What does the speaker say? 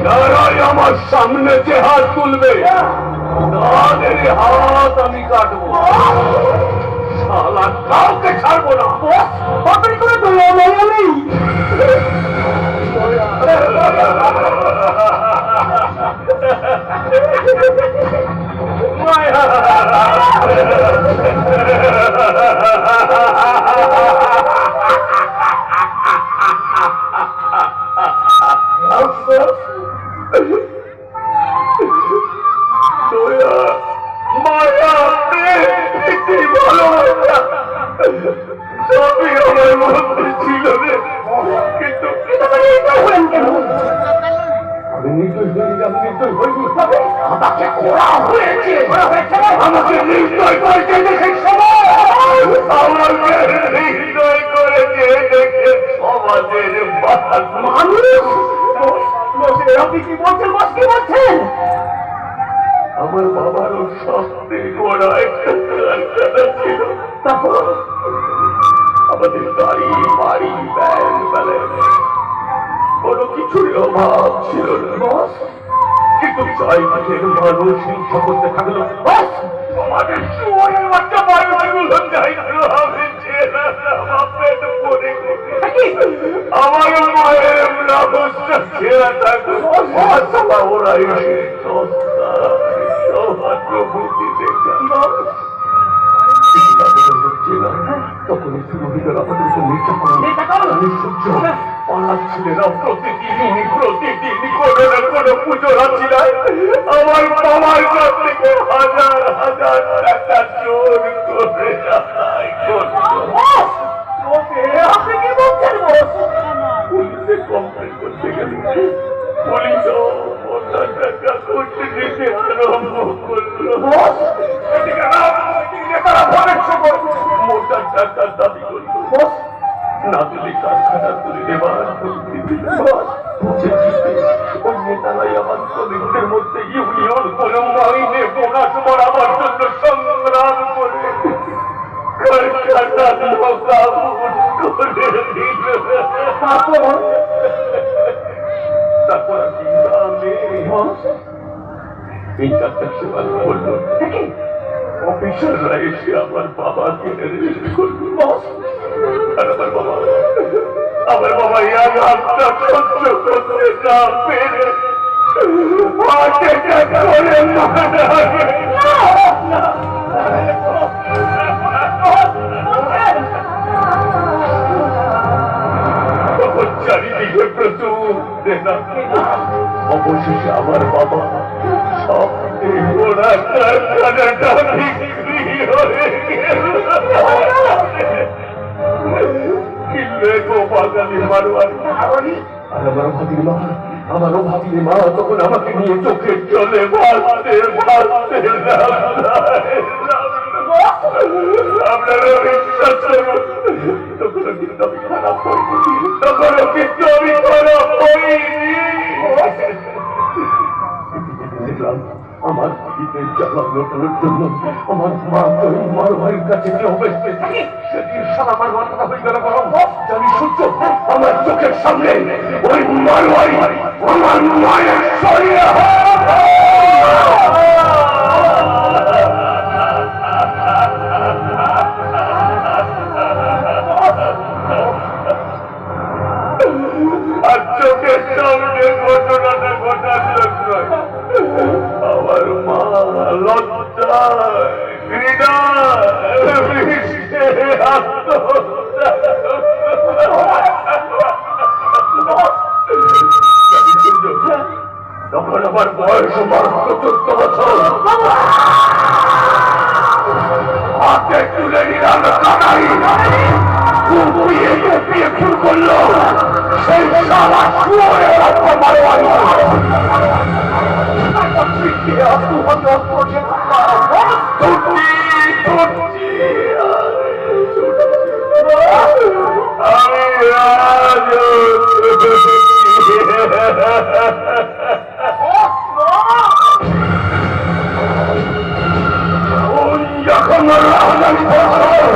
যারাই আমার সামনে যে হাত তুলবে তাদের হাত আমি কাটবো, শালা কাউকে ছাড়বো না। আপনি কোনো দয়া মায়া নেই? সবই আমার মধ্যে ছিল রে, কিন্তু আমি নির্দয় হইনি। আমাকে ওরা হয়েছে, আমাকে নির্দয় করতে দেখে আমাকে নির্দয় করেছে দেখে সমাজের মানুষ। আপনি কি বলছেন? বস কি বলছেন? আমার বাবারও সবচেয়ে বড় একটা কারখানা ছিল, আমাদের গাড়ি বাড়ি ব্যাংক ব্যালেন্স কোনো কিছুর অভাব ছিল না, কিন্তু চারিদিকের মানুষ হিংসা করতে থাকলো। আমাদের শুয়োরের বাচ্চা বাড়িগুলো দায়িত্ব আমি পেট পরে আমার মায়ের ব্যবস্থা ছেড়ে থাকলো। ওরা এসে সস্তা সহানুভূতি তখন শুরু আমাদের উপর নির্যাতন। পাড়ার ছেলেরা প্রতিদিন কোনো না কোনো পুজোর হাসিলায় আমার বাবার কাছ থেকে হাজার হাজার টাকা চোর করে আপনি কি বলছেন? পুলিশে কমপ্লেন করতে গেলে পুলিশও মোটা টাকা করতে দিতে আরম্ভ করলো। মোটা টাকা দাবি করলো, না দিলে কারখানা তুলে দেবার ওই নেতারাই আমার শ্রমিকদের মধ্যে ইউনিয়ন করে মাইনে বোনাস বাড়াবার জন্য সংগ্রাম করে কারখানা করে দিল। তারপর এই চারটা সেবা করলো, অফিসাররা এসে আমার বাবাকে অ্যারেস্ট করলো। আর আমার বাবা এই আঘাতটা সহ্য করতে না পেরে হার্ট অ্যাটাক করে মারা গেল। চারিদিকে প্রচুর দেনা, অবশেষে আমার বাবা সব ওরা কারখানাটা বিক্রি হয়ে গেল। আমারও ভাবিনি মা তখন আমাকে নিয়ে চোখের জলে ভাসতে ভাসতে আপনারা বিশ্বাস করুন, তখন কিন্তু আমি খারাপ হইনি, তখনও কিন্তু আমি খারাপ হইনি। দেখলাম আমার ভাবিকে জ্বালানোর জন্য আমার মা মার ভাইয়ের কাছে কেউ বেসতে থাকে, সেদিন সারা আমার মাথা হয়ে গেল গরম। জানি সূর্য আমার চোখের সামনে ওই মার ভাই আমার মায়ের শরীরে আর চোখের সামনে ঘটনাটা ঘটার জন্য আমার মা লজ্জা ঘৃণা তখন আমার বয়স মাত্র 14 বছর। হাতে তুলে নিলাম কানাই, কুপিয়ে কুপিয়ে খুন করলো সেই সারা শুয়োরের বাচ্চা মারোয়ারি। আমি আজ এখন রাজধানী